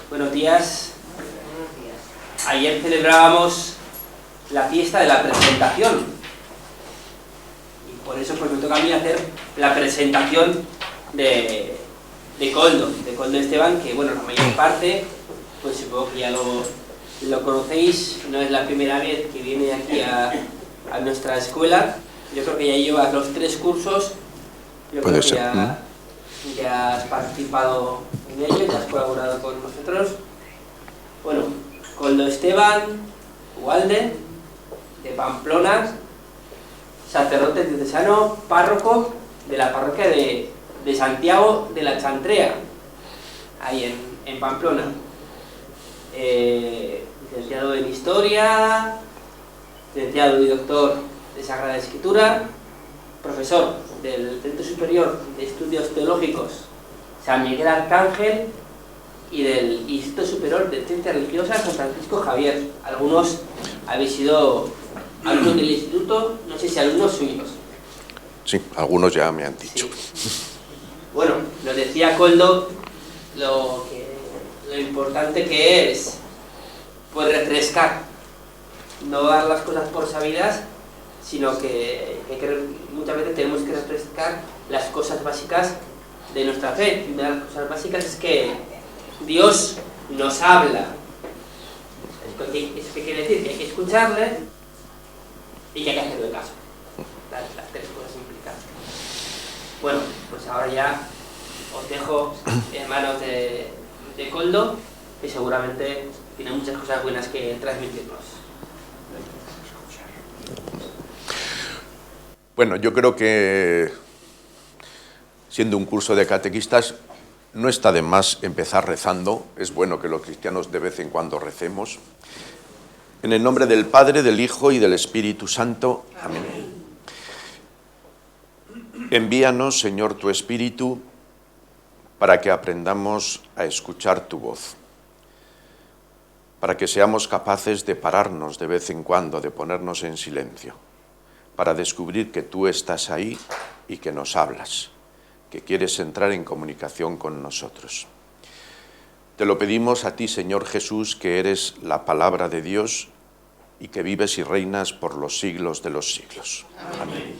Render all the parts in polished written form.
Buenos días. Ayer celebrábamos la fiesta de la presentación y por eso pues me toca a mí hacer la presentación de Koldo Esteban, que bueno, la mayor parte pues supongo que ya lo conocéis, no es la primera vez que viene aquí a nuestra escuela. Yo creo que ya llevas los 3 cursos, yo creo que ya has participado en ellos, ya has colaborado con nosotros. Bueno, Koldo Esteban Ugalde, de Pamplona, sacerdote diocesano, párroco de la parroquia de Santiago de la Chantrea, ahí en Pamplona. Licenciado en Historia, licenciado y doctor de Sagrada Escritura, profesor del Centro Superior de Estudios Teológicos San Miguel Arcángel y del Instituto Superior de Ciencias Religiosas San Francisco Javier. Algunos habéis sido alumnos del instituto, no sé si alumnos suyos. Sí, algunos ya me han dicho. Sí. Bueno, nos decía Koldo lo importante que es pues refrescar, no dar las cosas por sabidas, sino que muchas veces tenemos que refrescar las cosas básicas de nuestra fe. Y una de las cosas básicas es que Dios nos habla. ¿Eso qué quiere decir? Que hay que escucharle y que hay que hacerle caso. Las 3 cosas implicadas. Bueno, pues ahora ya os dejo en manos de Koldo, que seguramente tiene muchas cosas buenas que transmitirnos. Bueno, yo creo que siendo un curso de catequistas no está de más empezar rezando. Es bueno que los cristianos de vez en cuando recemos. En el nombre del Padre, del Hijo y del Espíritu Santo. Amén. Envíanos, Señor, tu Espíritu, para que aprendamos a escuchar tu voz, para que seamos capaces de pararnos de vez en cuando, de ponernos en silencio, para descubrir que tú estás ahí y que nos hablas, que quieres entrar en comunicación con nosotros. Te lo pedimos a ti, Señor Jesús, que eres la palabra de Dios y que vives y reinas por los siglos de los siglos. Amén.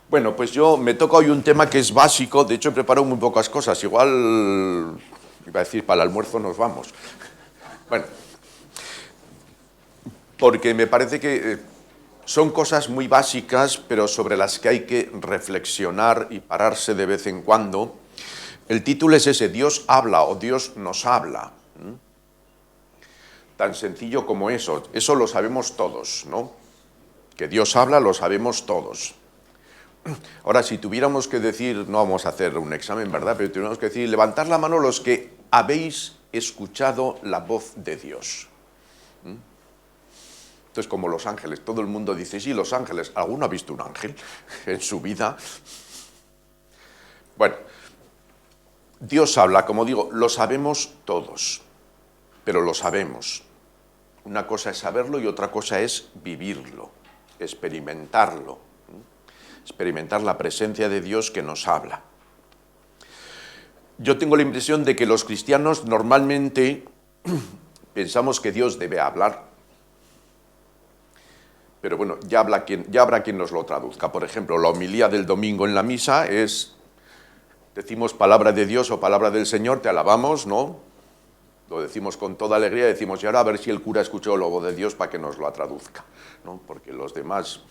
Bueno, pues me toca hoy un tema que es básico. De hecho he preparado muy pocas cosas, igual iba a decir para el almuerzo nos vamos. Bueno, porque me parece que son cosas muy básicas, pero sobre las que hay que reflexionar y pararse de vez en cuando. El título es ese: Dios habla o Dios nos habla. Tan sencillo como eso lo sabemos todos, ¿no? Que Dios habla lo sabemos todos. Ahora, si tuviéramos que decir, no vamos a hacer un examen, ¿verdad? Pero tuviéramos que decir, levantad la mano los que habéis escuchado la voz de Dios. Entonces, como los ángeles, todo el mundo dice, sí, los ángeles. ¿Alguno ha visto un ángel en su vida? Bueno, Dios habla, como digo, lo sabemos todos, pero lo sabemos. Una cosa es saberlo y otra cosa es vivirlo, experimentarlo. Experimentar la presencia de Dios que nos habla. Yo tengo la impresión de que los cristianos normalmente pensamos que Dios debe hablar, pero bueno, ya habrá quien nos lo traduzca. Por ejemplo, la homilía del domingo en la misa decimos palabra de Dios o palabra del Señor, te alabamos, ¿no? Lo decimos con toda alegría, decimos, y ahora a ver si el cura escuchó la voz de Dios para que nos lo traduzca, ¿no? Porque los demás,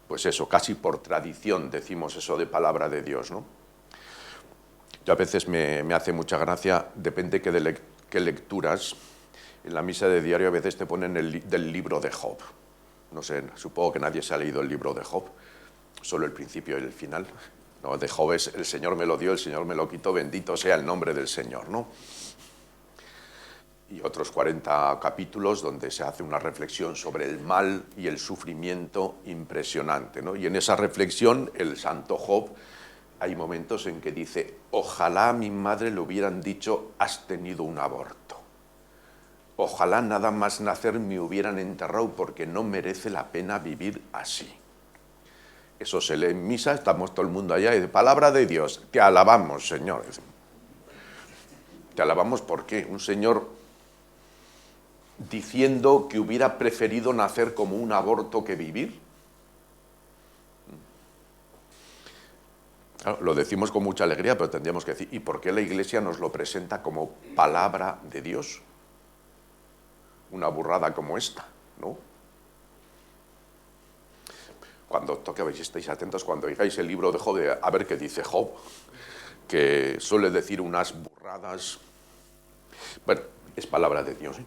pues eso, casi por tradición decimos eso de palabra de Dios, ¿no? Yo a veces me hace mucha gracia, depende qué lecturas. En la misa de diario a veces te ponen del libro de Job. No sé, supongo que nadie se ha leído el libro de Job, solo el principio y el final. No, de Job es, el Señor me lo dio, el Señor me lo quitó, bendito sea el nombre del Señor, ¿no? Y otros 40 capítulos donde se hace una reflexión sobre el mal y el sufrimiento impresionante, ¿no? Y en esa reflexión, el santo Job, hay momentos en que dice, ojalá a mi madre le hubieran dicho, has tenido un aborto. Ojalá nada más nacer me hubieran enterrado porque no merece la pena vivir así. Eso se lee en misa, estamos todo el mundo allá y dice, palabra de Dios, te alabamos, Señor. Te alabamos, ¿por qué? Un señor diciendo que hubiera preferido nacer como un aborto que vivir. Claro, lo decimos con mucha alegría, pero tendríamos que decir, ¿y por qué la Iglesia nos lo presenta como palabra de Dios? Una burrada como esta, ¿no? Cuando toquéis, estéis atentos, cuando oigáis el libro de Job, a ver qué dice Job, que suele decir unas burradas. Bueno, es palabra de Dios, ¿eh?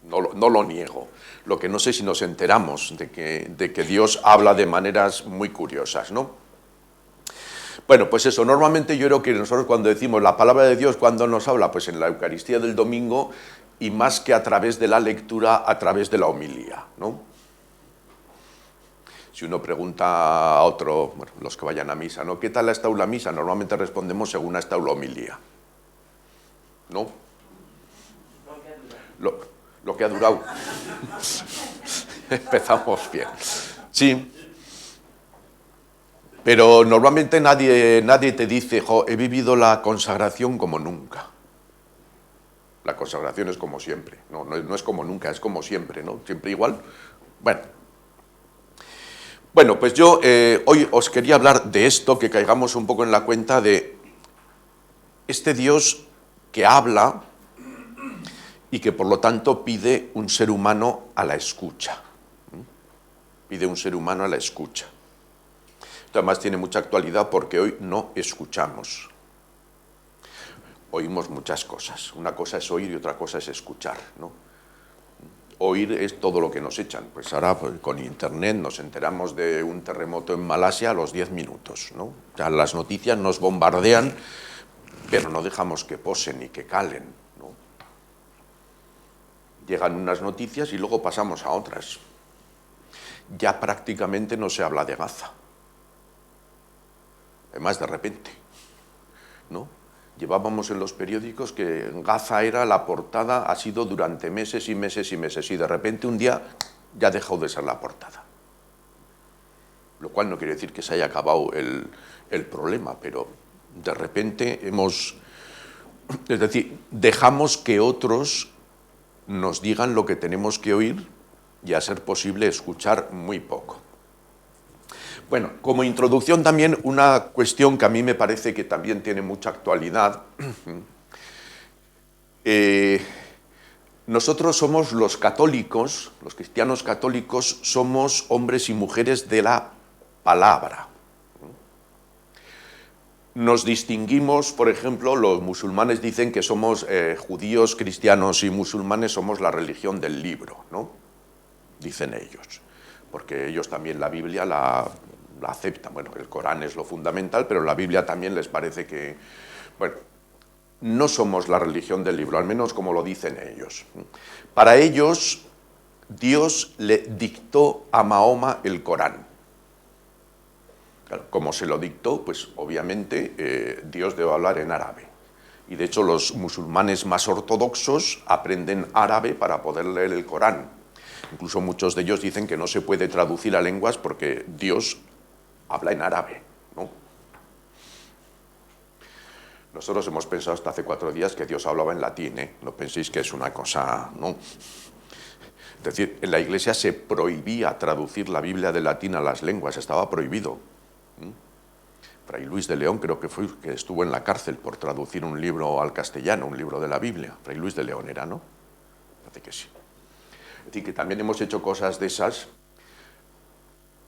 No lo niego. Lo que no sé si nos enteramos de que Dios habla de maneras muy curiosas, ¿no? Bueno, pues eso, normalmente yo creo que nosotros cuando decimos la palabra de Dios, ¿cuándo nos habla? Pues en la Eucaristía del domingo, y más que a través de la lectura, a través de la homilía, ¿no? Si uno pregunta a otro, bueno, los que vayan a misa, ¿no? ¿Qué tal ha estado la misa? Normalmente respondemos según ha estado la homilía, ¿no? Lo que ha durado. Empezamos bien. Sí. Pero normalmente nadie te dice, he vivido la consagración como nunca. La consagración es como siempre. No es como nunca, es como siempre, ¿no? Siempre igual. Bueno, pues yo hoy os quería hablar de esto, que caigamos un poco en la cuenta de este Dios que habla y que por lo tanto pide un ser humano a la escucha. Pide un ser humano a la escucha. Esto además tiene mucha actualidad porque hoy no escuchamos. Oímos muchas cosas. Una cosa es oír y otra cosa es escuchar, ¿no? Oír es todo lo que nos echan. Pues ahora pues, con internet nos enteramos de un terremoto en Malasia a los 10 minutos, ¿no? O sea, las noticias nos bombardean, pero no dejamos que posen ni que calen, ¿no? Llegan unas noticias y luego pasamos a otras. Ya prácticamente no se habla de Gaza. Además, de repente, ¿no? Llevábamos en los periódicos que Gaza era la portada, ha sido durante meses y meses y meses, y de repente un día ya dejó de ser la portada. Lo cual no quiere decir que se haya acabado el problema, pero de repente es decir, dejamos que otros nos digan lo que tenemos que oír y a ser posible escuchar muy poco. Bueno, como introducción también una cuestión que a mí me parece que también tiene mucha actualidad. Nosotros somos los católicos, los cristianos católicos, somos hombres y mujeres de la palabra. Nos distinguimos, por ejemplo, los musulmanes dicen que somos judíos, cristianos y musulmanes, somos la religión del libro, ¿no? Dicen ellos, porque ellos también la Biblia la aceptan. Bueno, el Corán es lo fundamental, pero la Biblia también les parece que... Bueno, no somos la religión del libro, al menos como lo dicen ellos. Para ellos, Dios le dictó a Mahoma el Corán. Claro, como se lo dictó, pues obviamente Dios debe hablar en árabe. Y de hecho los musulmanes más ortodoxos aprenden árabe para poder leer el Corán. Incluso muchos de ellos dicen que no se puede traducir a lenguas porque Dios habla en árabe, ¿no? Nosotros hemos pensado hasta hace 4 días que Dios hablaba en latín, ¿eh? No penséis que es una cosa, ¿no? Es decir, en la Iglesia se prohibía traducir la Biblia de latín a las lenguas, estaba prohibido. Fray Luis de León creo que estuvo en la cárcel por traducir un libro al castellano, un libro de la Biblia. Fray Luis de León era, ¿no? Parece que sí. Es decir, que también hemos hecho cosas de esas,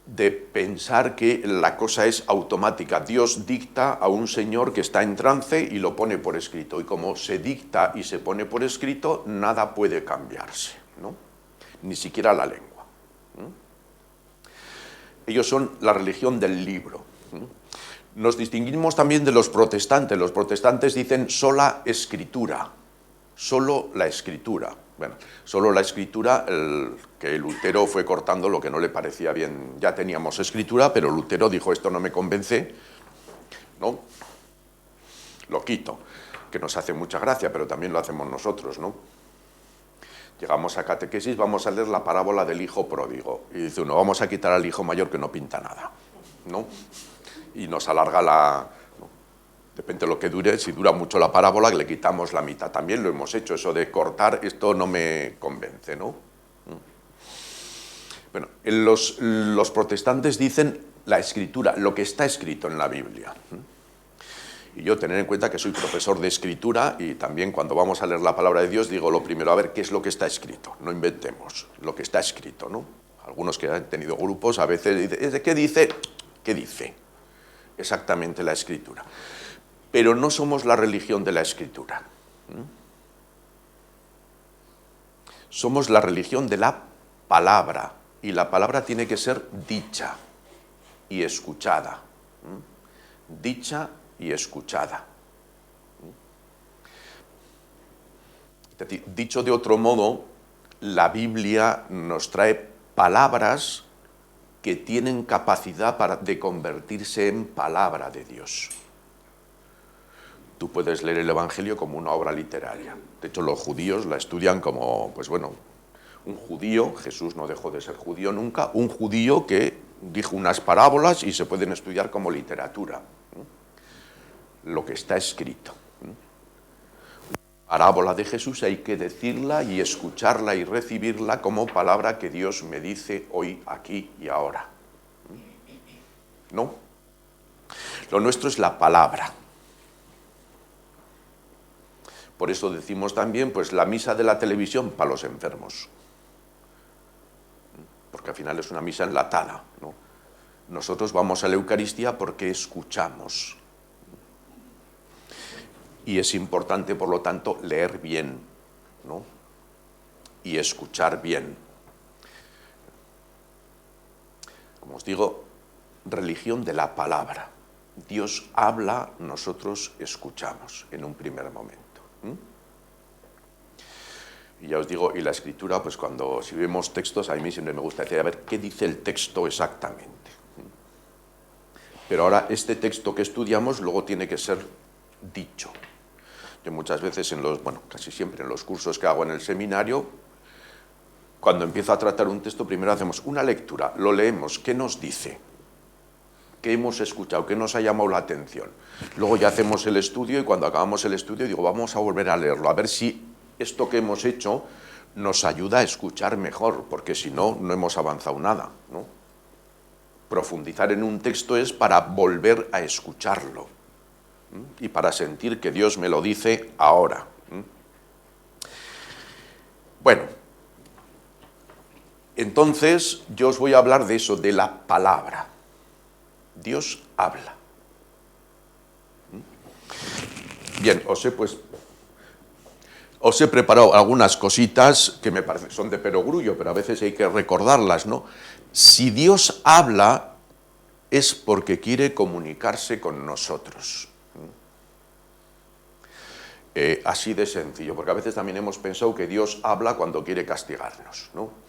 de pensar que la cosa es automática. Dios dicta a un señor que está en trance y lo pone por escrito. Y como se dicta y se pone por escrito, nada puede cambiarse, ¿no? Ni siquiera la lengua. Ellos son la religión del libro. Nos distinguimos también de los protestantes. Los protestantes dicen sola escritura, solo la escritura. Bueno, solo la escritura, que Lutero fue cortando lo que no le parecía bien. Ya teníamos escritura, pero Lutero dijo, esto no me convence, ¿no? Lo quito, que nos hace mucha gracia, pero también lo hacemos nosotros, ¿no? Llegamos a catequesis, vamos a leer la parábola del hijo pródigo. Y dice uno, vamos a quitar al hijo mayor que no pinta nada, ¿no? Y nos alarga la... ¿no? Depende de lo que dure. Si dura mucho la parábola, le quitamos la mitad. También lo hemos hecho, eso de cortar, esto no me convence, ¿no? Bueno, los protestantes dicen la escritura, lo que está escrito en la Biblia. Y yo tener en cuenta que soy profesor de escritura y también cuando vamos a leer la palabra de Dios digo lo primero, a ver, ¿qué es lo que está escrito? No inventemos lo que está escrito, ¿no? Algunos que han tenido grupos a veces dicen, ¿qué dice? ¿Qué dice? Exactamente la escritura. Pero no somos la religión de la escritura. Somos la religión de la palabra. Y la palabra tiene que ser dicha y escuchada. Dicha y escuchada. Es decir, dicho de otro modo, la Biblia nos trae palabras que tienen capacidad de convertirse en palabra de Dios. Tú puedes leer el Evangelio como una obra literaria. De hecho, los judíos la estudian como, pues bueno, un judío, Jesús no dejó de ser judío nunca, un judío que dijo unas parábolas y se pueden estudiar como literatura. Lo que está escrito. Parábola de Jesús hay que decirla y escucharla y recibirla como palabra que Dios me dice hoy, aquí y ahora. ¿No? Lo nuestro es la palabra. Por eso decimos también, pues la misa de la televisión para los enfermos. Porque al final es una misa enlatada, ¿no? Nosotros vamos a la Eucaristía porque escuchamos. Y es importante, por lo tanto, leer bien, ¿no? Y escuchar bien. Como os digo, religión de la palabra. Dios habla, nosotros escuchamos en un primer momento. Y ya os digo, y la escritura, pues si vemos textos, a mí siempre me gusta decir, a ver, ¿qué dice el texto exactamente? Pero ahora, este texto que estudiamos luego tiene que ser dicho. Yo muchas veces, casi siempre en los cursos que hago en el seminario, cuando empiezo a tratar un texto, primero hacemos una lectura, lo leemos, ¿qué nos dice? ¿Qué hemos escuchado? ¿Qué nos ha llamado la atención? Luego ya hacemos el estudio y cuando acabamos el estudio digo, vamos a volver a leerlo, a ver si esto que hemos hecho nos ayuda a escuchar mejor, porque si no, no hemos avanzado nada, ¿no? Profundizar en un texto es para volver a escucharlo y para sentir que Dios me lo dice ahora. Bueno, entonces yo os voy a hablar de eso, de la palabra. Dios habla. Bien, os he preparado algunas cositas que me parecen, son de perogrullo, pero a veces hay que recordarlas, ¿no? Si Dios habla, es porque quiere comunicarse con nosotros. Así de sencillo, porque a veces también hemos pensado que Dios habla cuando quiere castigarnos, ¿no?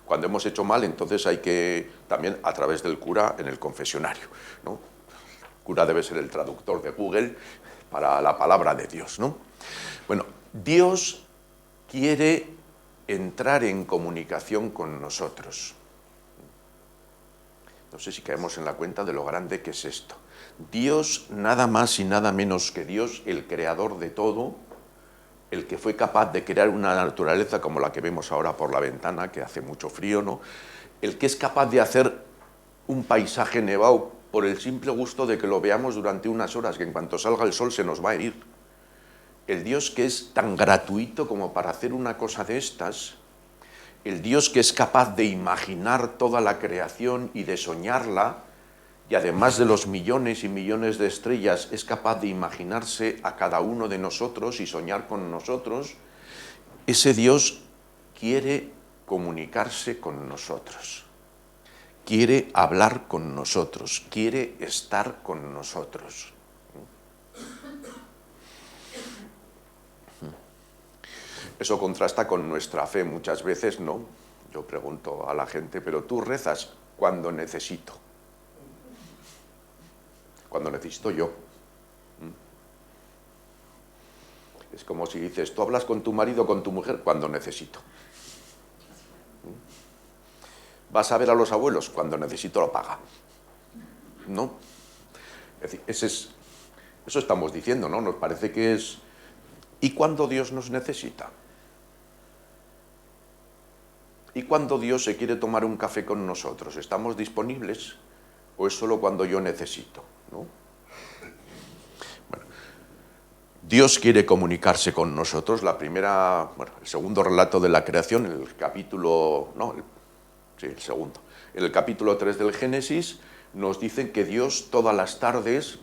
Cuando hemos hecho mal, entonces hay que, también a través del cura en el confesionario, ¿no? El cura debe ser el traductor de Google para la palabra de Dios, ¿no? Bueno, Dios quiere entrar en comunicación con nosotros. No sé si caemos en la cuenta de lo grande que es esto. Dios, nada más y nada menos que Dios, el creador de todo, el que fue capaz de crear una naturaleza como la que vemos ahora por la ventana, que hace mucho frío, ¿no? El que es capaz de hacer un paisaje nevado por el simple gusto de que lo veamos durante unas horas, que en cuanto salga el sol se nos va a herir. El Dios que es tan gratuito como para hacer una cosa de estas, el Dios que es capaz de imaginar toda la creación y de soñarla, y además de los millones y millones de estrellas, es capaz de imaginarse a cada uno de nosotros y soñar con nosotros, ese Dios quiere comunicarse con nosotros, quiere hablar con nosotros, quiere estar con nosotros. Eso contrasta con nuestra fe muchas veces, ¿no? Yo pregunto a la gente, pero tú rezas cuando necesito. Cuando necesito yo. Es como si dices, tú hablas con tu marido o con tu mujer cuando necesito. Vas a ver a los abuelos cuando necesito lo paga. ¿No? Es decir, Eso estamos diciendo, ¿no? Nos parece que es... ¿Y cuándo Dios nos necesita? ¿Y cuándo Dios se quiere tomar un café con nosotros? ¿Estamos disponibles? ¿O es solo cuando yo necesito? ¿No? Bueno, Dios quiere comunicarse con nosotros. El segundo relato de la creación, en el capítulo... el segundo. En el capítulo 3 del Génesis nos dicen que Dios todas las tardes,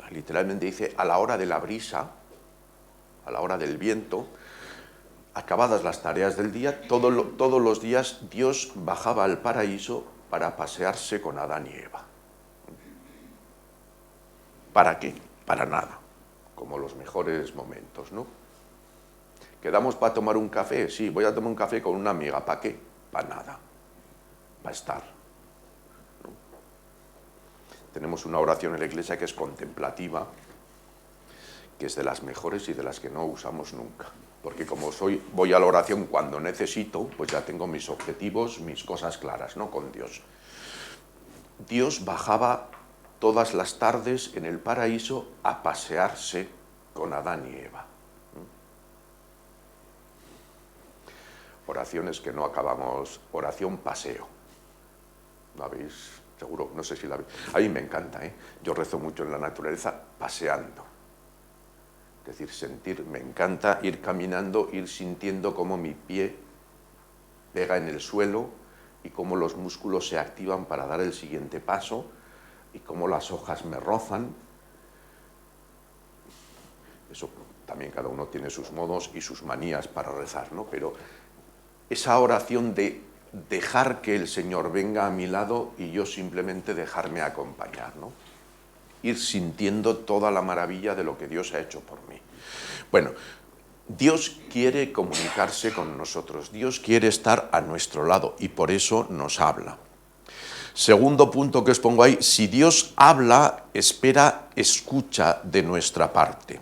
literalmente dice, a la hora de la brisa, a la hora del viento, acabadas las tareas del día, todos los días Dios bajaba al paraíso para pasearse con Adán y Eva. ¿Para qué? Para nada, como los mejores momentos, ¿no? ¿Quedamos para tomar un café? Sí, voy a tomar un café con una amiga. ¿Para qué? Para nada, para estar, ¿no? Tenemos una oración en la iglesia que es contemplativa, que es de las mejores y de las que no usamos nunca. Porque como voy a la oración cuando necesito, pues ya tengo mis objetivos, mis cosas claras, ¿no? Con Dios. Dios bajaba todas las tardes en el paraíso a pasearse con Adán y Eva. Oraciones que no acabamos, oración paseo. ¿La veis? Seguro, no sé si la veis. A mí me encanta, ¿eh? Yo rezo mucho en la naturaleza paseando. Es decir, me encanta ir caminando, ir sintiendo cómo mi pie pega en el suelo y cómo los músculos se activan para dar el siguiente paso y cómo las hojas me rozan. Eso también cada uno tiene sus modos y sus manías para rezar, ¿no? Pero esa oración de dejar que el Señor venga a mi lado y yo simplemente dejarme acompañar, ¿no? Ir sintiendo toda la maravilla de lo que Dios ha hecho por mí. Bueno, Dios quiere comunicarse con nosotros, Dios quiere estar a nuestro lado y por eso nos habla. Segundo punto que os pongo ahí, si Dios habla, espera escucha de nuestra parte.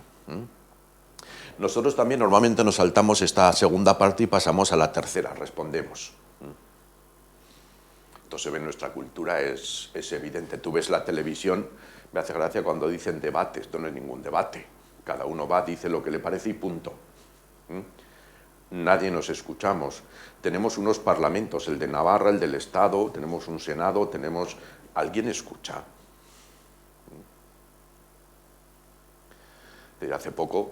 Nosotros también normalmente nos saltamos esta segunda parte y pasamos a la tercera, respondemos. Esto se ve en nuestra cultura, es evidente. Tú ves la televisión, me hace gracia cuando dicen debate, esto no es ningún debate. Cada uno va, dice lo que le parece y punto. Nadie nos escuchamos. Tenemos unos parlamentos, el de Navarra, el del Estado, tenemos un Senado, ¿Alguien escucha? Desde hace poco,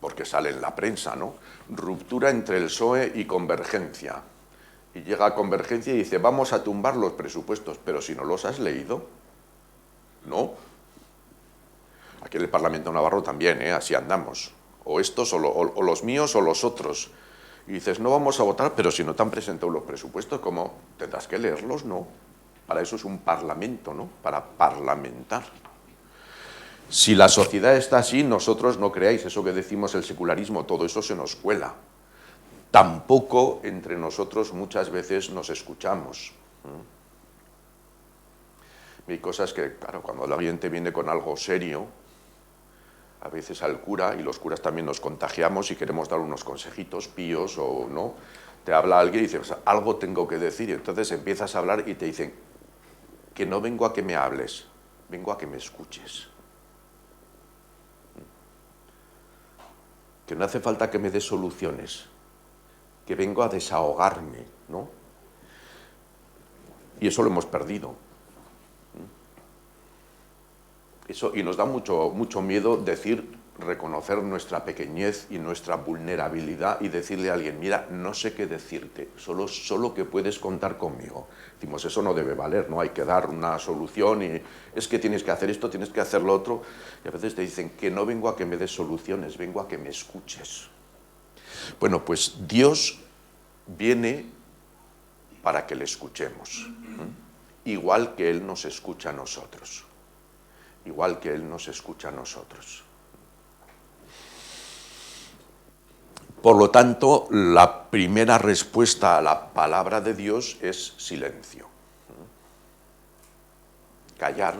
porque sale en la prensa, ¿no? Ruptura entre el PSOE y Convergencia. Y llega a Convergencia y dice, vamos a tumbar los presupuestos, pero si no los has leído, ¿no? Aquí en el Parlamento Navarro también, así andamos. O estos, o los míos, o los otros. Y dices, no vamos a votar, pero si no te han presentado los presupuestos, ¿cómo? ¿Tendrás que leerlos? No. Para eso es un parlamento, ¿no? Para parlamentar. Si la sociedad está así, nosotros no creáis, eso que decimos el secularismo, todo eso se nos cuela. Tampoco entre nosotros muchas veces nos escuchamos. Hay cosas que, claro, cuando alguien te viene con algo serio, a veces al cura, y los curas también nos contagiamos y queremos dar unos consejitos píos o no, te habla alguien y dices, algo tengo que decir, y entonces empiezas a hablar y te dicen, que no vengo a que me hables, vengo a que me escuches. Que no hace falta que me des soluciones, que vengo a desahogarme, ¿no? Y eso lo hemos perdido. Eso, y nos da mucho miedo reconocer nuestra pequeñez y nuestra vulnerabilidad y decirle a alguien, mira, no sé qué decirte, solo que puedes contar conmigo. Decimos, eso no debe valer, no hay que dar una solución y es que tienes que hacer esto, tienes que hacer lo otro. Y a veces te dicen que no vengo a que me des soluciones, vengo a que me escuches. Bueno, pues Dios viene para que le escuchemos, igual que Él nos escucha a nosotros. Igual que Él nos escucha a nosotros. Por lo tanto, la primera respuesta a la palabra de Dios es silencio. Callar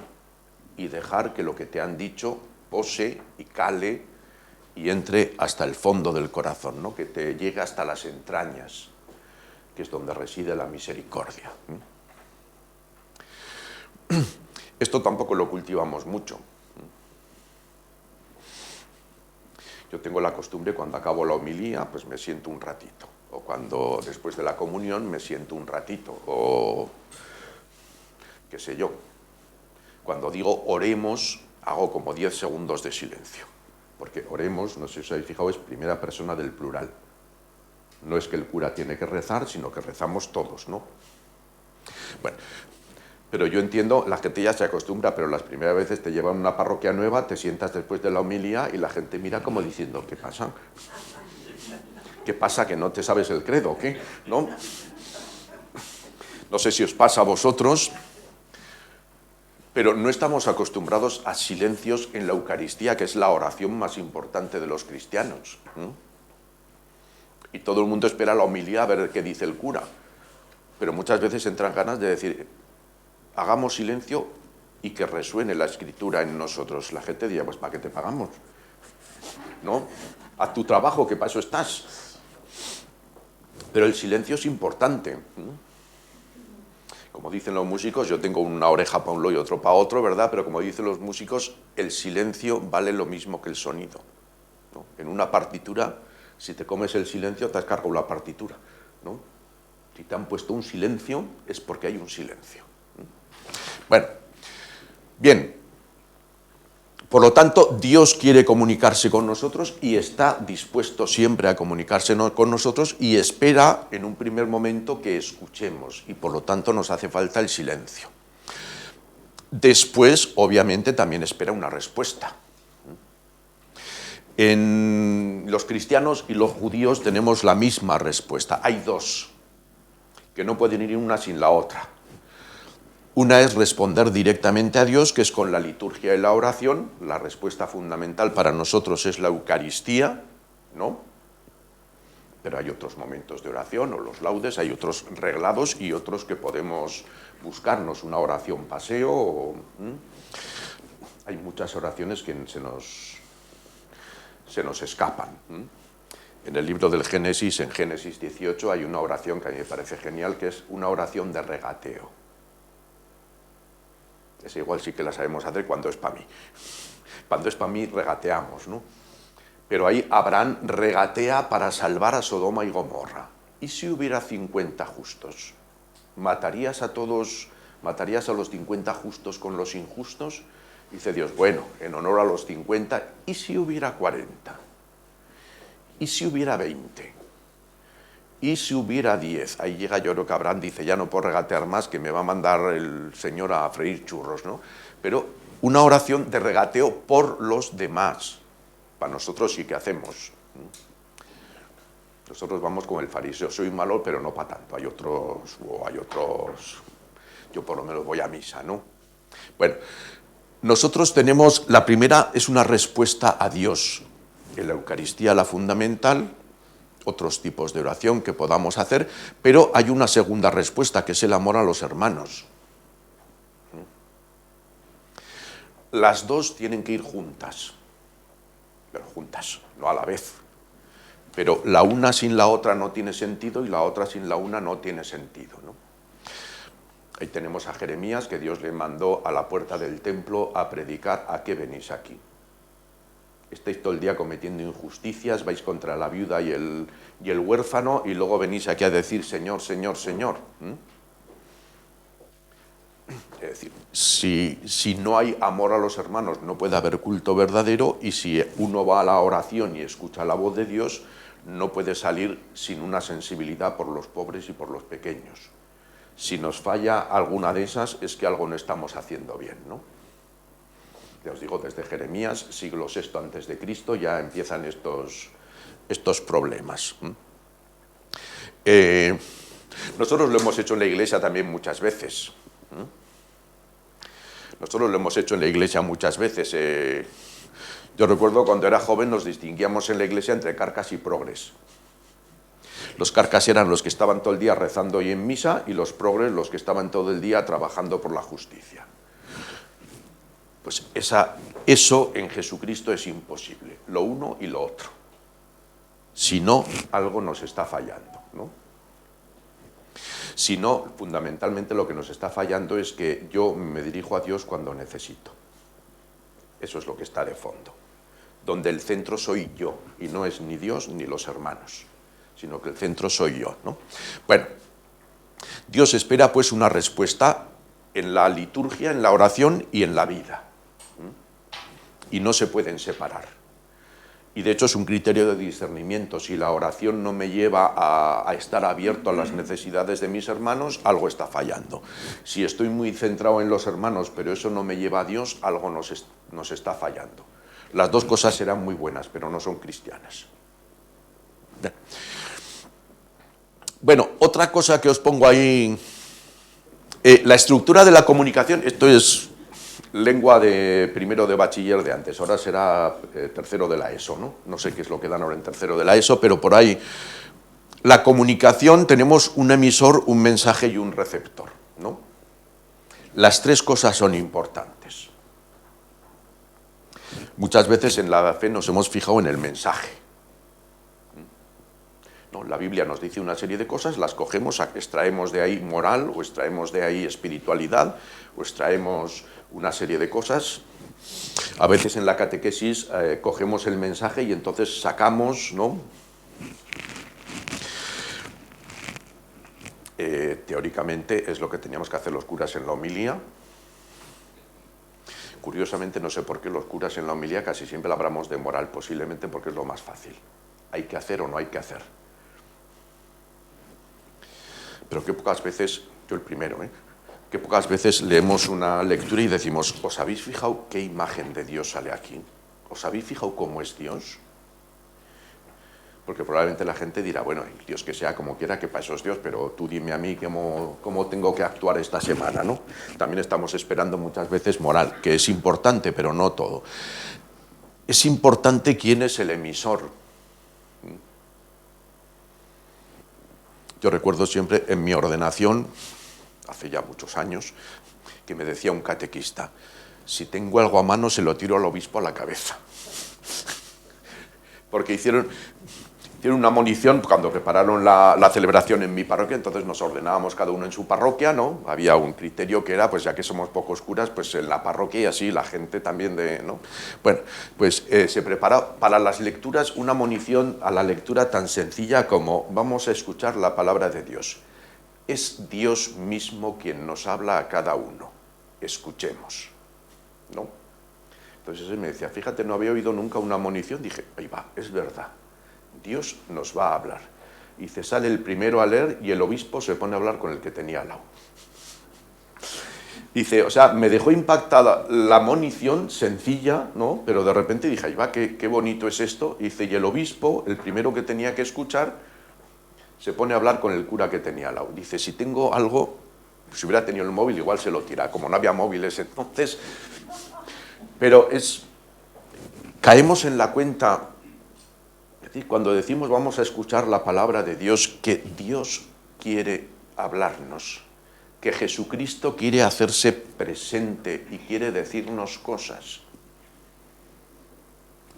y dejar que lo que te han dicho pose y cale y entre hasta el fondo del corazón, ¿no? Que te llegue hasta las entrañas, que es donde reside la misericordia. Esto tampoco lo cultivamos mucho. Yo tengo la costumbre, cuando acabo la homilía, pues me siento un ratito. O cuando después de la comunión me siento un ratito. O qué sé yo. Cuando digo oremos, hago como 10 segundos de silencio. Porque oremos, no sé si os habéis fijado, es primera persona del plural. No es que el cura tiene que rezar, sino que rezamos todos, ¿no? Bueno, pero yo entiendo, la gente ya se acostumbra, pero las primeras veces te llevan a una parroquia nueva, te sientas después de la homilía y la gente mira como diciendo, ¿qué pasa? ¿Qué pasa, que no te sabes el credo, o qué? ¿No? No sé si os pasa a vosotros, pero no estamos acostumbrados a silencios en la Eucaristía, que es la oración más importante de los cristianos. Y todo el mundo espera la homilía a ver qué dice el cura. Pero muchas veces entran ganas de decir, hagamos silencio y que resuene la Escritura en nosotros. La gente diría, pues ¿para qué te pagamos? ¿No? Haz tu trabajo, que para eso estás. Pero el silencio es importante. Como dicen los músicos, yo tengo una oreja para un lado y otro para otro, ¿verdad? Pero como dicen los músicos, el silencio vale lo mismo que el sonido, ¿no? En una partitura, si te comes el silencio, te has cargado la partitura, ¿no? Si te han puesto un silencio, es porque hay un silencio. Bueno, bien. Por lo tanto, Dios quiere comunicarse con nosotros y está dispuesto siempre a comunicarse con nosotros y espera en un primer momento que escuchemos y por lo tanto nos hace falta el silencio. Después, obviamente, también espera una respuesta. En los cristianos y los judíos tenemos la misma respuesta. Hay dos, que no pueden ir una sin la otra. Una es responder directamente a Dios, que es con la liturgia y la oración. La respuesta fundamental para nosotros es la Eucaristía, ¿no? Pero hay otros momentos de oración, o los laudes, hay otros reglados y otros que podemos buscarnos, una oración paseo. Hay muchas oraciones que se nos escapan. En el libro del Génesis, en Génesis 18, hay una oración que a mí me parece genial, que es una oración de regateo. Es igual, sí que la sabemos hacer cuando es para mí. Cuando es para mí, regateamos, ¿no? Pero ahí Abraham regatea para salvar a Sodoma y Gomorra. ¿Y si hubiera 50 justos? ¿Matarías a los 50 justos con los injustos? Dice Dios, bueno, en honor a los 50, ¿y si hubiera 40? ¿Y si hubiera 20? ¿Y si hubiera 10? Ahí llega, yo creo que Abraham dice, ya no puedo regatear más, que me va a mandar el Señor a freír churros, ¿no? Pero una oración de regateo por los demás. Para nosotros sí que hacemos. Nosotros vamos con el fariseo, soy malo, pero no para tanto. Hay otros, yo por lo menos voy a misa, ¿no? Bueno, nosotros tenemos, la primera es una respuesta a Dios. En la Eucaristía la fundamental, otros tipos de oración que podamos hacer, pero hay una segunda respuesta, que es el amor a los hermanos. Las dos tienen que ir juntas, pero juntas, no a la vez. Pero la una sin la otra no tiene sentido y la otra sin la una no tiene sentido, ¿no? Ahí tenemos a Jeremías, que Dios le mandó a la puerta del templo a predicar, ¿a qué venís aquí? Estáis todo el día cometiendo injusticias, vais contra la viuda y el huérfano y luego venís aquí a decir Señor, Señor, Señor. Es decir, si no hay amor a los hermanos no puede haber culto verdadero, y si uno va a la oración y escucha la voz de Dios, no puede salir sin una sensibilidad por los pobres y por los pequeños. Si nos falla alguna de esas es que algo no estamos haciendo bien, ¿no? Ya os digo, desde Jeremías, siglo VI antes de Cristo, ya empiezan estos problemas. Nosotros lo hemos hecho en la Iglesia también muchas veces. Nosotros lo hemos hecho en la Iglesia muchas veces. Yo recuerdo cuando era joven nos distinguíamos en la Iglesia entre carcas y progres. Los carcas eran los que estaban todo el día rezando y en misa, y los progres los que estaban todo el día trabajando por la justicia. Pues eso en Jesucristo es imposible, lo uno y lo otro. Si no, algo nos está fallando, ¿no? Si no, fundamentalmente lo que nos está fallando es que yo me dirijo a Dios cuando necesito. Eso es lo que está de fondo. donde el centro soy yo, y no es ni Dios ni los hermanos, sino que el centro soy yo, ¿no? Bueno, Dios espera pues una respuesta en la liturgia, en la oración y en la vida. Y no se pueden separar. Y de hecho es un criterio de discernimiento. Si la oración no me lleva a estar abierto a las necesidades de mis hermanos, algo está fallando. Si estoy muy centrado en los hermanos, pero eso no me lleva a Dios, algo nos está fallando. Las dos cosas serán muy buenas, pero no son cristianas. Bueno, otra cosa que os pongo ahí, la estructura de la comunicación, esto es lengua de primero de bachiller de antes, ahora será tercero de la ESO, ¿no? No sé qué es lo que dan ahora en tercero de la ESO, pero por ahí, la comunicación, tenemos un emisor, un mensaje y un receptor, ¿no? Las tres cosas son importantes. Muchas veces en la fe nos hemos fijado en el mensaje. No, la Biblia nos dice una serie de cosas, las cogemos, extraemos de ahí moral, o extraemos de ahí espiritualidad, o extraemos una serie de cosas. A veces en la catequesis cogemos el mensaje y entonces sacamos, ¿no? Teóricamente es lo que teníamos que hacer los curas en la homilía. Curiosamente, no sé por qué los curas en la homilía casi siempre hablamos de moral, posiblemente porque es lo más fácil. ¿Hay que hacer o no hay que hacer? Pero qué pocas veces, yo el primero, qué pocas veces leemos una lectura y decimos, ¿os habéis fijado qué imagen de Dios sale aquí? ¿Os habéis fijado cómo es Dios? Porque probablemente la gente dirá, bueno, Dios que sea como quiera, que para eso es Dios, pero tú dime a mí cómo tengo que actuar esta semana, ¿no? También estamos esperando muchas veces moral, que es importante, pero no todo. Es importante quién es el emisor. Yo recuerdo siempre en mi ordenación, hace ya muchos años, que me decía un catequista, si tengo algo a mano se lo tiro al obispo a la cabeza. Porque hicieron una monición cuando prepararon la celebración en mi parroquia, entonces nos ordenábamos cada uno en su parroquia, ¿no? Había un criterio que era, pues ya que somos pocos curas, pues en la parroquia y así la gente también ¿no? Bueno, pues se prepara para las lecturas una monición a la lectura tan sencilla como vamos a escuchar la palabra de Dios. Es Dios mismo quien nos habla a cada uno. Escuchemos, ¿no? Entonces él me decía, fíjate, no había oído nunca una monición. Dije, ahí va, es verdad. Dios nos va a hablar. Y se sale el primero a leer y el obispo se pone a hablar con el que tenía al lado. Dice, o sea, me dejó impactada la monición sencilla, ¿no? Pero de repente dije, ahí va, qué bonito es esto. Dice, y el obispo, el primero que tenía que escuchar, se pone a hablar con el cura que tenía al lado. Dice, si tengo algo, si hubiera tenido el móvil igual se lo tira, como no había móviles entonces. Pero caemos en la cuenta, cuando decimos vamos a escuchar la palabra de Dios, que Dios quiere hablarnos, que Jesucristo quiere hacerse presente y quiere decirnos cosas.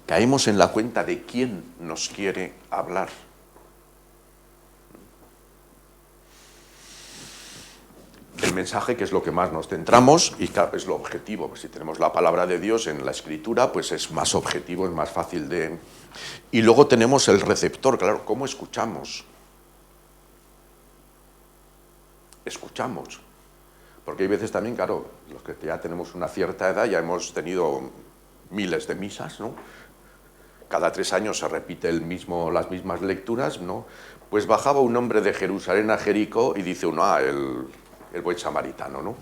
Caemos en la cuenta de quién nos quiere hablar. El mensaje, que es lo que más nos centramos, y claro, es lo objetivo, pues si tenemos la palabra de Dios en la Escritura, pues es más objetivo, es más fácil de... Y luego tenemos el receptor, claro, ¿cómo escuchamos? Escuchamos. Porque hay veces también, claro, los que ya tenemos una cierta edad, ya hemos tenido miles de misas, ¿no? Cada 3 años se repite las mismas lecturas, ¿no? Pues bajaba un hombre de Jerusalén a Jericó y dice uno, el buen samaritano, ¿no?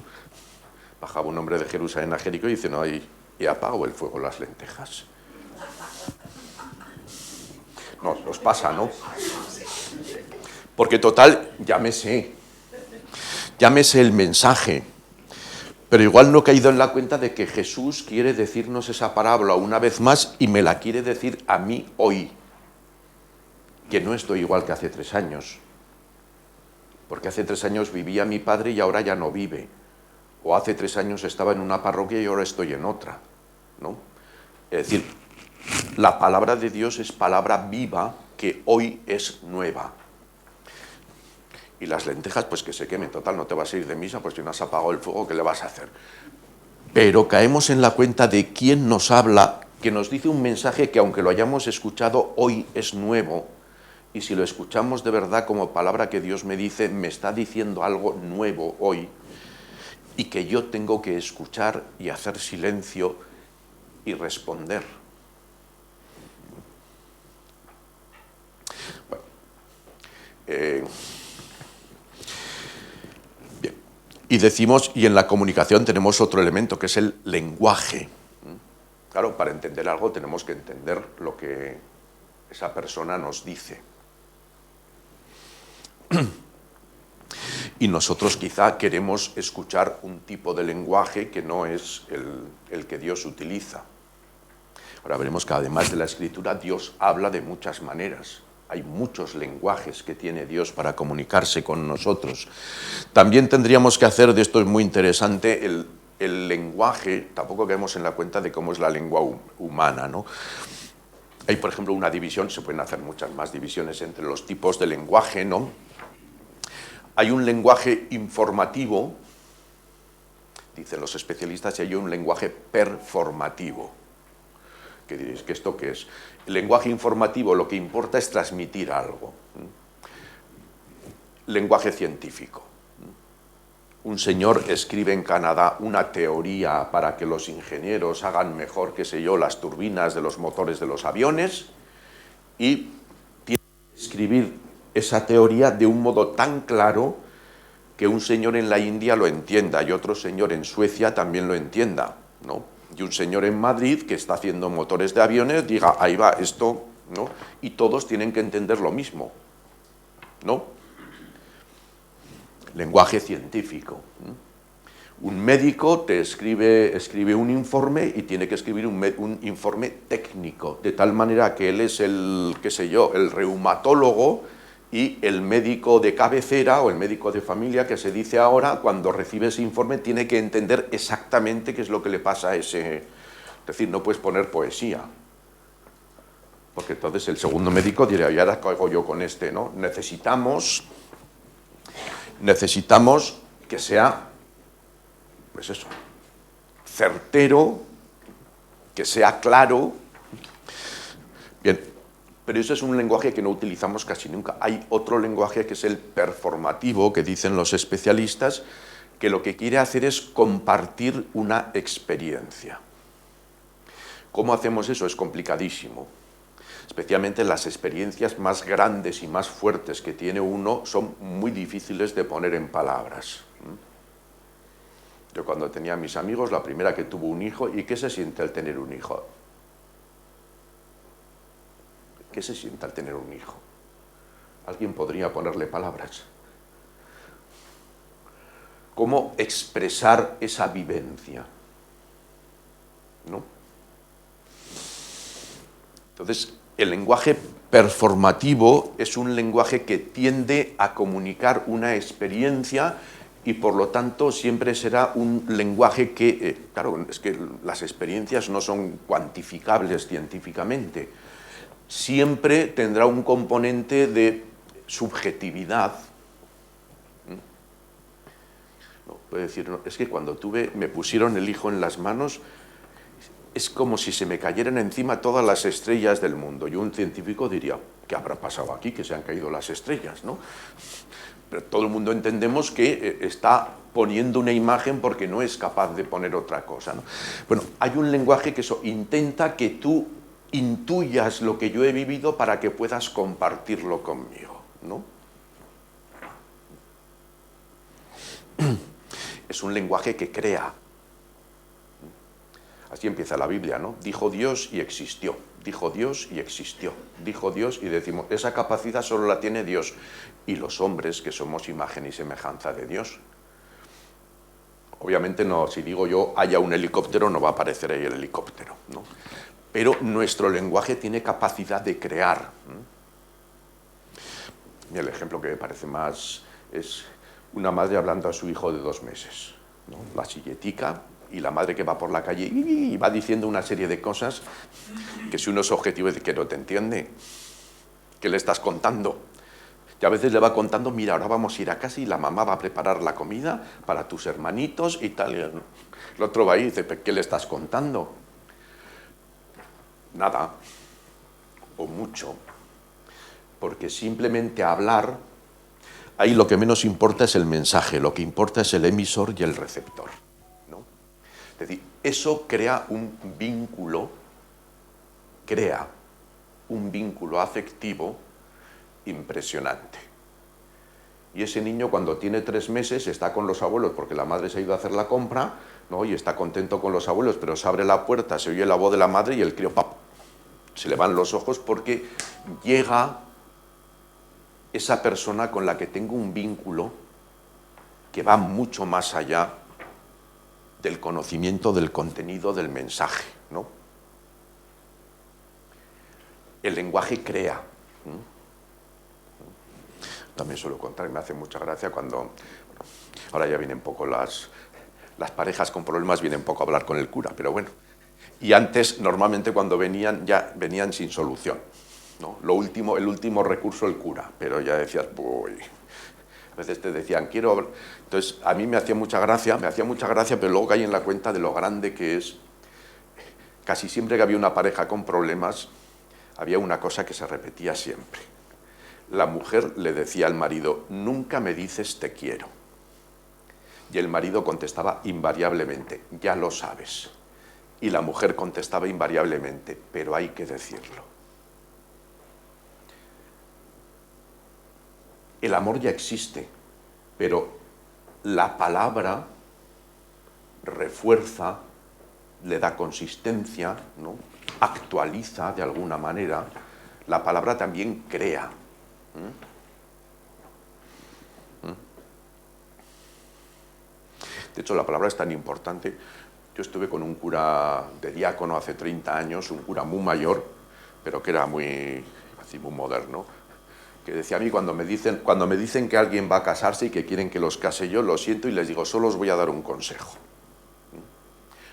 Bajaba un hombre de Jerusalén a Jericó y dice, no, y apago el fuego las lentejas. No, os pasa, ¿no? Porque total, llámese el mensaje, pero igual no he caído en la cuenta de que Jesús quiere decirnos esa parábola una vez más y me la quiere decir a mí hoy, que no estoy igual que hace 3 años. Porque hace 3 años vivía mi padre y ahora ya no vive. O hace 3 años estaba en una parroquia y ahora estoy en otra, ¿no? Es decir, la palabra de Dios es palabra viva que hoy es nueva. Y las lentejas, pues que se quemen, total, no te vas a ir de misa, pues si no has apagado el fuego, ¿qué le vas a hacer? Pero caemos en la cuenta de quién nos habla que nos dice un mensaje que aunque lo hayamos escuchado hoy es nuevo, y si lo escuchamos de verdad como palabra que Dios me dice, me está diciendo algo nuevo hoy, y que yo tengo que escuchar y hacer silencio y responder. Bueno, bien. Y decimos, y en la comunicación tenemos otro elemento que es el lenguaje. Claro, para entender algo tenemos que entender lo que esa persona nos dice. Y nosotros quizá queremos escuchar un tipo de lenguaje que no es el que Dios utiliza. Ahora veremos que además de la Escritura, Dios habla de muchas maneras. Hay muchos lenguajes que tiene Dios para comunicarse con nosotros. También tendríamos que hacer, de esto es muy interesante, el lenguaje, tampoco caemos en la cuenta de cómo es la lengua humana, ¿no? Hay, por ejemplo, una división, se pueden hacer muchas más divisiones entre los tipos de lenguaje, ¿no? Hay un lenguaje informativo, dicen los especialistas, y hay un lenguaje performativo. ¿Qué diréis? ¿Que esto qué es? El lenguaje informativo lo que importa es transmitir algo. Lenguaje científico. Un señor escribe en Canadá una teoría para que los ingenieros hagan mejor, qué sé yo, las turbinas de los motores de los aviones, y tiene que escribir esa teoría de un modo tan claro que un señor en la India lo entienda y otro señor en Suecia también lo entienda, ¿no? Y un señor en Madrid que está haciendo motores de aviones diga, ahí va, esto, ¿no? Y todos tienen que entender lo mismo, ¿no? Lenguaje científico. Un médico te escribe un informe y tiene que escribir un informe técnico, de tal manera que él es el, qué sé yo, el reumatólogo, y el médico de cabecera o el médico de familia, que se dice ahora, cuando recibe ese informe tiene que entender exactamente qué es lo que le pasa a ese. Es decir, no puedes poner poesía, porque entonces el segundo médico dirá, ¿y ahora qué hago yo con este? ¿No? Necesitamos que sea, pues eso, certero, que sea claro. Bien. Pero eso es un lenguaje que no utilizamos casi nunca. Hay otro lenguaje que es el performativo, que dicen los especialistas, que lo que quiere hacer es compartir una experiencia. ¿Cómo hacemos eso? Es complicadísimo. Especialmente las experiencias más grandes y más fuertes que tiene uno son muy difíciles de poner en palabras. Yo cuando tenía a mis amigos, la primera que tuvo un hijo, ¿y qué se siente al tener un hijo? ¿Qué se siente al tener un hijo? ¿Alguien podría ponerle palabras? ¿Cómo expresar esa vivencia? ¿No? Entonces, el lenguaje performativo es un lenguaje que tiende a comunicar una experiencia y por lo tanto siempre será un lenguaje que, claro, es que las experiencias no son cuantificables científicamente. Siempre tendrá un componente de subjetividad. No, puede decir, no, es que cuando me pusieron el hijo en las manos, es como si se me cayeran encima todas las estrellas del mundo. Y un científico diría, ¿qué habrá pasado aquí? Que se han caído las estrellas, ¿no? Pero todo el mundo entendemos que está poniendo una imagen porque no es capaz de poner otra cosa, ¿no? Bueno, hay un lenguaje que eso intenta que tú intuyas lo que yo he vivido para que puedas compartirlo conmigo, ¿no? Es un lenguaje que crea. Así empieza la Biblia, ¿no? Dijo Dios y existió. Dijo Dios y existió. Dijo Dios y decimos, esa capacidad solo la tiene Dios y los hombres que somos imagen y semejanza de Dios. Obviamente no, si digo yo haya un helicóptero, no va a aparecer ahí el helicóptero, ¿no? Pero nuestro lenguaje tiene capacidad de crear. Y el ejemplo que me parece más es una madre hablando a su hijo de 2 meses, ¿no? La silletica y la madre que va por la calle y va diciendo una serie de cosas que si uno es objetivo es que no te entiende. ¿Qué le estás contando? Y a veces le va contando, mira, ahora vamos a ir a casa y la mamá va a preparar la comida para tus hermanitos y tal. El otro va ahí y dice, ¿qué le estás contando? nada o mucho, porque simplemente hablar, ahí lo que menos importa es el mensaje, lo que importa es el emisor y el receptor, ¿no? Es decir, eso crea un vínculo afectivo impresionante. Y ese niño, cuando tiene 3 meses, está con los abuelos porque la madre se ha ido a hacer la compra, ¿no? Y está contento con los abuelos, pero se abre la puerta, se oye la voz de la madre y el crío, ¡pap!, se le van los ojos porque llega esa persona con la que tengo un vínculo que va mucho más allá del conocimiento del contenido del mensaje, ¿no? El lenguaje crea. También suelo contar, y me hace mucha gracia cuando, ahora ya vienen poco las parejas con problemas, vienen poco a hablar con el cura, pero bueno. Y antes, normalmente cuando venían, ya venían sin solución, ¿no? El último recurso, el cura, pero ya decías, uy. A veces te decían, quiero hablar. Entonces, a mí me hacía mucha gracia, pero luego caí en la cuenta de lo grande que es. Casi siempre que había una pareja con problemas, había una cosa que se repetía siempre. La mujer le decía al marido, nunca me dices te quiero. Y el marido contestaba invariablemente, ya lo sabes. Y la mujer contestaba invariablemente, pero hay que decirlo. El amor ya existe, pero la palabra refuerza, le da consistencia, ¿no? Actualiza de alguna manera. La palabra también crea. De hecho, la palabra es tan importante. Yo estuve con un cura de diácono hace 30 años, un cura muy mayor, pero que era muy moderno, que decía a mí, cuando me dicen que alguien va a casarse y que quieren que los case yo, lo siento y les digo, solo os voy a dar un consejo.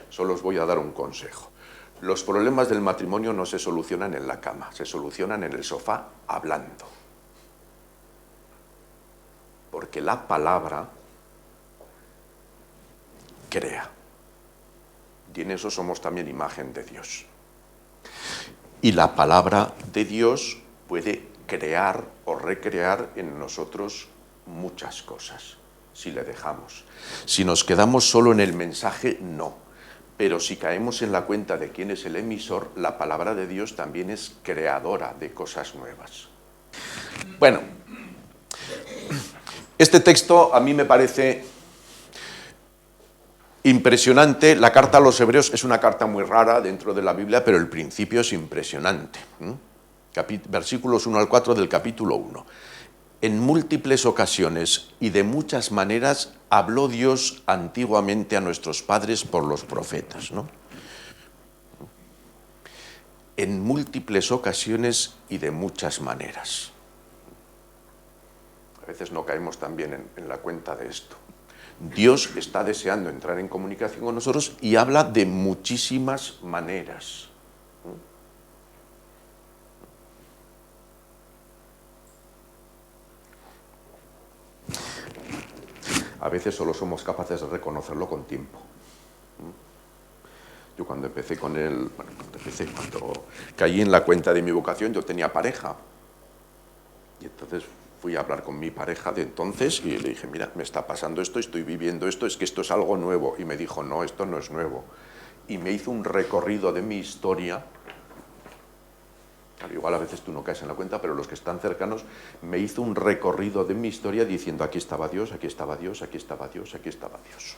Solo os voy a dar un consejo. Los problemas del matrimonio no se solucionan en la cama, se solucionan en el sofá hablando. Porque la palabra crea. Y en eso somos también imagen de Dios. Y la palabra de Dios puede crear o recrear en nosotros muchas cosas, si le dejamos. Si nos quedamos solo en el mensaje, no. Pero si caemos en la cuenta de quién es el emisor, la palabra de Dios también es creadora de cosas nuevas. Bueno, este texto a mí me parece impresionante. La carta a los Hebreos es una carta muy rara dentro de la Biblia, pero el principio es impresionante. Versículos 1 al 4 del capítulo 1. En múltiples ocasiones y de muchas maneras habló Dios antiguamente a nuestros padres por los profetas, ¿no? En múltiples ocasiones y de muchas maneras. A veces no caemos también en la cuenta de esto. Dios está deseando entrar en comunicación con nosotros y habla de muchísimas maneras. A veces solo somos capaces de reconocerlo con tiempo. Yo cuando cuando caí en la cuenta de mi vocación, yo tenía pareja. Y entonces fui a hablar con mi pareja de entonces y le dije, mira, me está pasando esto, estoy viviendo esto, es que esto es algo nuevo. Y me dijo, no, esto no es nuevo. Y me hizo un recorrido de mi historia. Claro, igual a veces tú no caes en la cuenta, pero los que están cercanos, me hizo un recorrido de mi historia diciendo, aquí estaba Dios, aquí estaba Dios, aquí estaba Dios, aquí estaba Dios.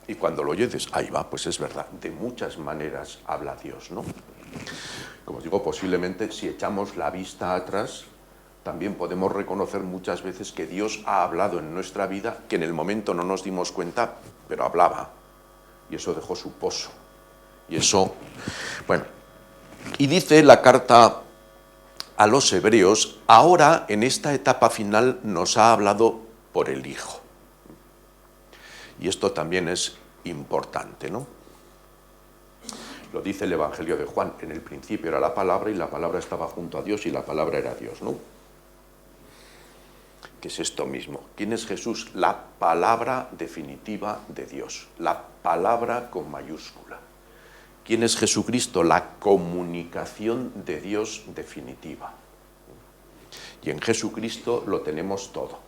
Y cuando lo oyes, ahí va, pues es verdad, de muchas maneras habla Dios, ¿no? Como os digo, posiblemente si echamos la vista atrás, también podemos reconocer muchas veces que Dios ha hablado en nuestra vida, que en el momento no nos dimos cuenta, pero hablaba. Y eso dejó su pozo. Y eso, bueno. Y dice la carta a los Hebreos, ahora en esta etapa final nos ha hablado por el Hijo. Y esto también es importante, ¿no? Lo dice el Evangelio de Juan, en el principio era la palabra y la palabra estaba junto a Dios y la palabra era Dios, ¿no? ¿Qué es esto mismo? ¿Quién es Jesús? La palabra definitiva de Dios, la palabra con mayúscula. ¿Quién es Jesucristo? La comunicación de Dios definitiva. Y en Jesucristo lo tenemos todo.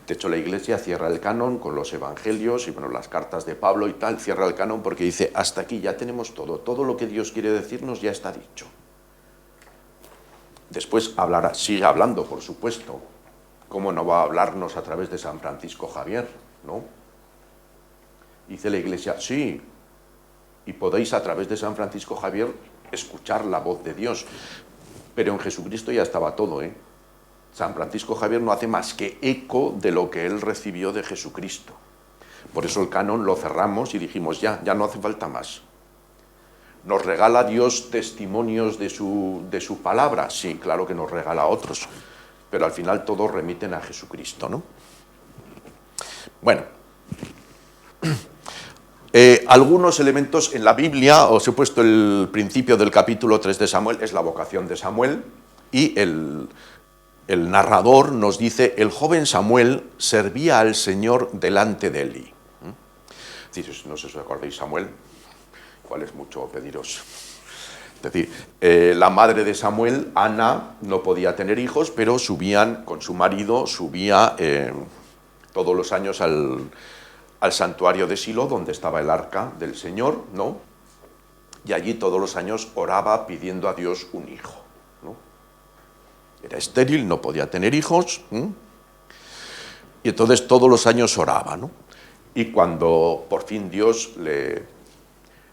De hecho, la Iglesia cierra el canon con los evangelios y bueno, las cartas de Pablo y tal, cierra el canon porque dice, hasta aquí ya tenemos todo, todo lo que Dios quiere decirnos ya está dicho. Después hablará, sigue hablando, por supuesto. ¿Cómo no va a hablarnos a través de San Francisco Javier? ¿No? Dice la Iglesia, sí, y podéis a través de San Francisco Javier escuchar la voz de Dios. Pero en Jesucristo ya estaba todo, ¿eh? San Francisco Javier no hace más que eco de lo que él recibió de Jesucristo. Por eso el canon lo cerramos y dijimos, ya no hace falta más. ¿Nos regala Dios testimonios de su palabra? Sí, claro que nos regala otros, pero al final todos remiten a Jesucristo, ¿no? Bueno, algunos elementos en la Biblia, os he puesto el principio del capítulo 3 de Samuel, es la vocación de Samuel, y el narrador nos dice, el joven Samuel servía al Señor delante de Elí. No sé si os acordáis, Samuel, igual es mucho pediros. Es decir, la madre de Samuel, Ana, no podía tener hijos, pero subían con su marido, subía todos los años al santuario de Silo, donde estaba el arca del Señor, ¿no? Y allí todos los años oraba pidiendo a Dios un hijo, ¿no? Era estéril, no podía tener hijos, y entonces todos los años oraba, ¿no? Y cuando por fin Dios le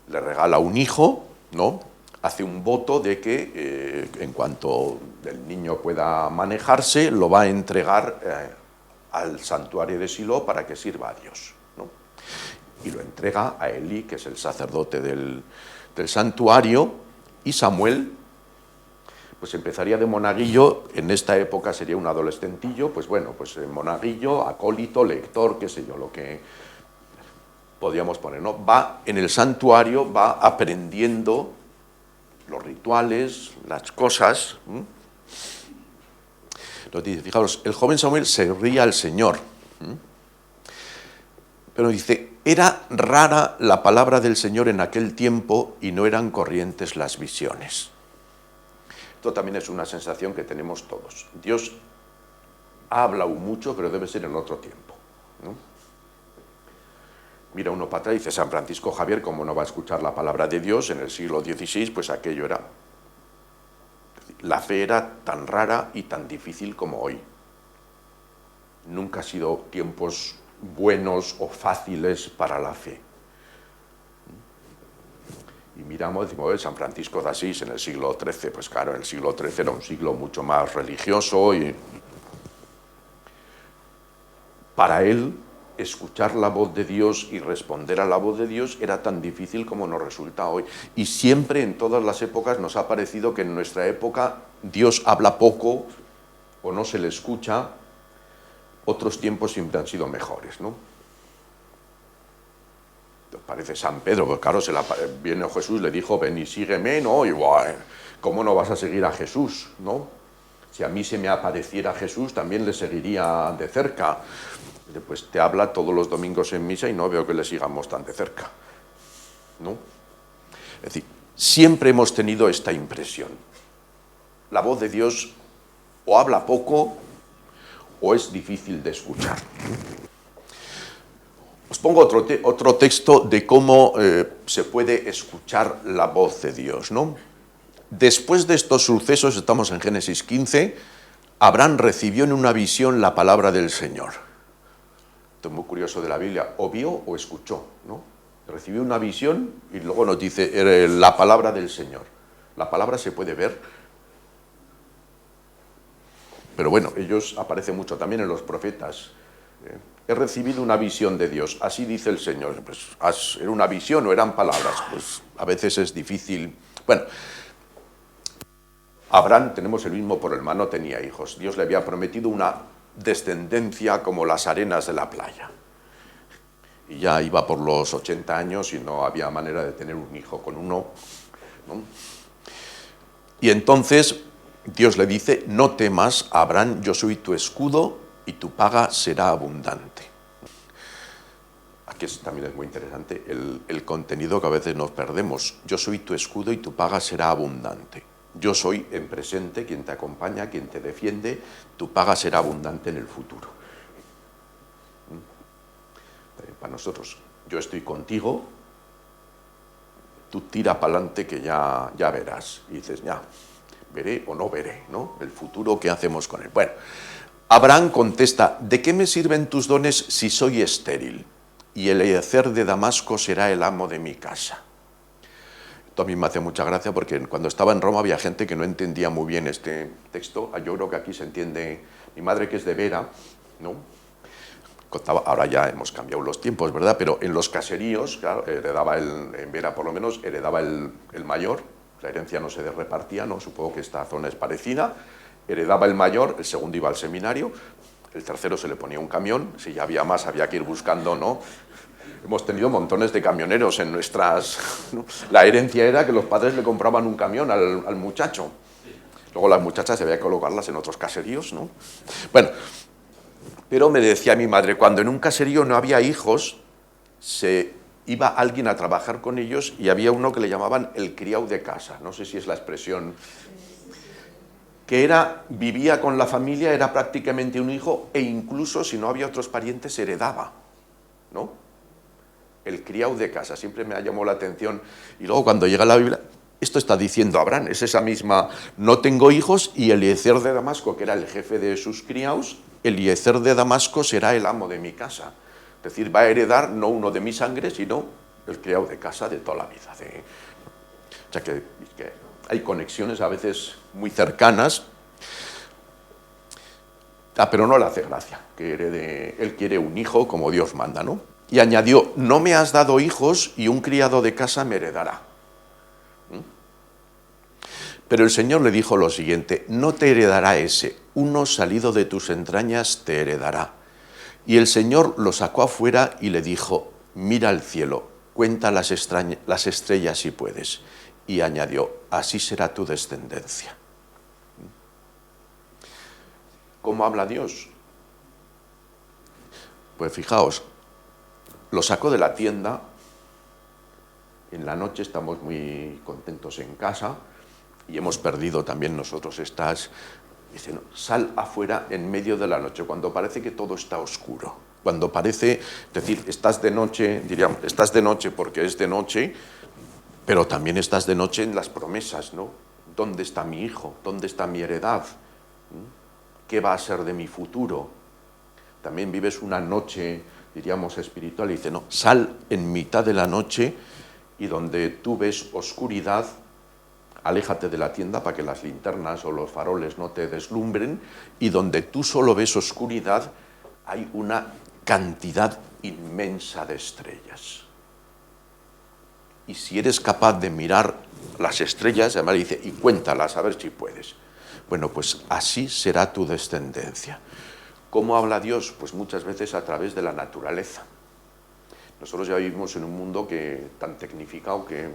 regala un hijo, ¿no? Hace un voto de que en cuanto el niño pueda manejarse, lo va a entregar al santuario de Silo para que sirva a Dios, ¿no? Y lo entrega a Elí, que es el sacerdote del santuario, y Samuel pues empezaría de monaguillo, en esta época sería un adolescentillo, pues bueno, pues monaguillo, acólito, lector, qué sé yo, lo que podríamos poner, ¿no? Va en el santuario, va aprendiendo los rituales, las cosas. Entonces dice, fijaros, el joven Samuel servía al Señor, pero dice, era rara la palabra del Señor en aquel tiempo y no eran corrientes las visiones. Esto también es una sensación que tenemos todos. Dios ha hablado mucho, pero debe ser en otro tiempo, ¿no? Mira uno para atrás y dice, San Francisco Javier, ¿cómo no va a escuchar la palabra de Dios en el siglo XVI? Pues aquello era... La fe era tan rara y tan difícil como hoy. Nunca ha sido tiempos buenos o fáciles para la fe. Y miramos, decimos, San Francisco de Asís en el siglo XIII, pues claro, el siglo XIII era un siglo mucho más religioso y para él escuchar la voz de Dios y responder a la voz de Dios era tan difícil como nos resulta hoy. Y siempre, en todas las épocas, nos ha parecido que en nuestra época Dios habla poco o no se le escucha. Otros tiempos siempre han sido mejores, ¿no? Parece San Pedro, pues claro, viene Jesús, le dijo, ven y sígueme, ¿no? Y guay, ¿cómo no vas a seguir a Jesús, no? Si a mí se me apareciera Jesús, también le seguiría de cerca. Pues te habla todos los domingos en misa y no veo que le sigamos tan de cerca, ¿no? Es decir, siempre hemos tenido esta impresión. La voz de Dios o habla poco o es difícil de escuchar. Os pongo otro texto de cómo se puede escuchar la voz de Dios, ¿no? Después de estos sucesos, estamos en Génesis 15, Abraham recibió en una visión la palabra del Señor. Esto es muy curioso de la Biblia, o vio o escuchó, ¿no? Recibió una visión y luego nos dice la palabra del Señor. La palabra se puede ver, pero bueno, ellos aparecen mucho también en los profetas. He recibido una visión de Dios, así dice el Señor. Pues, ¿era una visión o eran palabras? Pues a veces es difícil. Bueno, Abraham, tenemos el mismo problema, no tenía hijos. Dios le había prometido una descendencia como las arenas de la playa. Y ya iba por los 80 años y no había manera de tener un hijo con uno, ¿no? Y entonces Dios le dice, no temas, Abraham, yo soy tu escudo y tu paga será abundante. aquí también es muy interesante, el contenido que a veces nos perdemos. Yo soy tu escudo y tu paga será abundante. Yo soy en presente quien te acompaña, quien te defiende, tu paga será abundante en el futuro. Para nosotros, yo estoy contigo, tú tira para adelante que ya verás. Y dices, ya, veré o no veré, ¿no? El futuro, ¿qué hacemos con él? Bueno, Abraham contesta, ¿de qué me sirven tus dones si soy estéril? Y Eliezer de Damasco será el amo de mi casa. Esto a mí me hace mucha gracia porque cuando estaba en Roma había gente que no entendía muy bien este texto. Yo creo que aquí se entiende, mi madre que es de Vera, ¿no? Contaba, ahora ya hemos cambiado los tiempos, ¿verdad? Pero en los caseríos, claro, heredaba en Vera por lo menos, heredaba el mayor, la herencia no se repartía, ¿no? Supongo que esta zona es parecida, heredaba el mayor, el segundo iba al seminario, el tercero se le ponía un camión, si ya había más había que ir buscando, ¿no? Hemos tenido montones de camioneros en nuestras... ¿no? La herencia era que los padres le compraban un camión al muchacho. Luego las muchachas había que colocarlas en otros caseríos, ¿no? Bueno, pero me decía mi madre, cuando en un caserío no había hijos, se iba alguien a trabajar con ellos y había uno que le llamaban el criado de casa. No sé si es la expresión... que vivía con la familia, era prácticamente un hijo e incluso si no había otros parientes heredaba, ¿no? El criado de casa, siempre me ha llamado la atención. Y luego cuando llega la Biblia, esto está diciendo Abraham, es esa misma, no tengo hijos, y Eliezer de Damasco, que era el jefe de sus criados, Eliezer de Damasco será el amo de mi casa. Es decir, va a heredar no uno de mi sangre, sino el criado de casa de toda la vida. O sea que hay conexiones a veces muy cercanas, pero no le hace gracia que herede, él quiere un hijo como Dios manda, ¿no? Y añadió, no me has dado hijos y un criado de casa me heredará. Pero el Señor le dijo lo siguiente, no te heredará ese, uno salido de tus entrañas te heredará. Y el Señor lo sacó afuera y le dijo, mira al cielo, cuenta las estrellas si puedes. Y añadió, así será tu descendencia. ¿Cómo habla Dios? Pues fijaos, lo sacó de la tienda, en la noche estamos muy contentos en casa y hemos perdido también nosotros dice, no, sal afuera en medio de la noche, cuando parece que todo está oscuro, cuando parece, es decir, estás de noche, diríamos, estás de noche porque es de noche, pero también estás de noche en las promesas, ¿no? ¿Dónde está mi hijo? ¿Dónde está mi heredad? ¿Qué va a ser de mi futuro? También vives una noche, diríamos, espiritual, y dice, no, sal en mitad de la noche y donde tú ves oscuridad, aléjate de la tienda para que las linternas o los faroles no te deslumbren, y donde tú solo ves oscuridad, hay una cantidad inmensa de estrellas. Y si eres capaz de mirar las estrellas, además dice, y cuéntalas, a ver si puedes. Bueno, pues así será tu descendencia. ¿Cómo habla Dios? Pues muchas veces a través de la naturaleza. Nosotros ya vivimos en un mundo tan tecnificado que...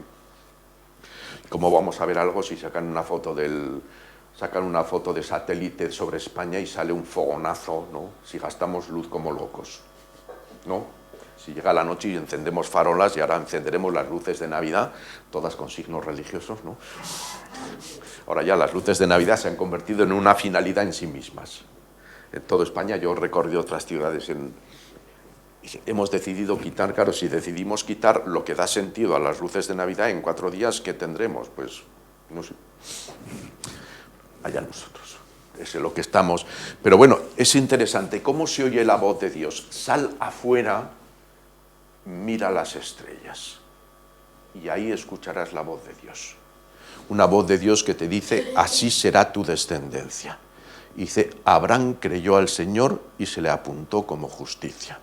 ¿Cómo vamos a ver algo si sacan una foto de satélite sobre España y sale un fogonazo, ¿no? Si gastamos luz como locos, ¿no? Si llega la noche y encendemos farolas, y ahora encenderemos las luces de Navidad, todas con signos religiosos, ¿no? Ahora ya las luces de Navidad se han convertido en una finalidad en sí mismas. En toda España, yo he recorrido otras ciudades, hemos decidido quitar, claro, si decidimos quitar lo que da sentido a las luces de Navidad, en 4 días, ¿qué tendremos? Pues, no sé, allá nosotros, es en lo que estamos. Pero bueno, es interesante, ¿cómo se oye la voz de Dios? Sal afuera, mira las estrellas, y ahí escucharás la voz de Dios. Una voz de Dios que te dice, así será tu descendencia. Y dice, Abraham creyó al Señor y se le apuntó como justicia.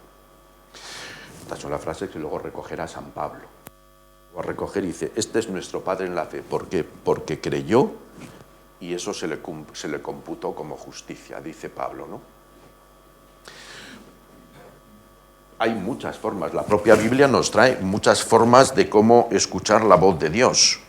Estas son las frases que luego recogerá San Pablo. Va a recoger y dice, este es nuestro Padre en la fe. ¿Por qué? Porque creyó y eso se le computó como justicia, dice Pablo, ¿no? Hay muchas formas, la propia Biblia nos trae muchas formas de cómo escuchar la voz de Dios.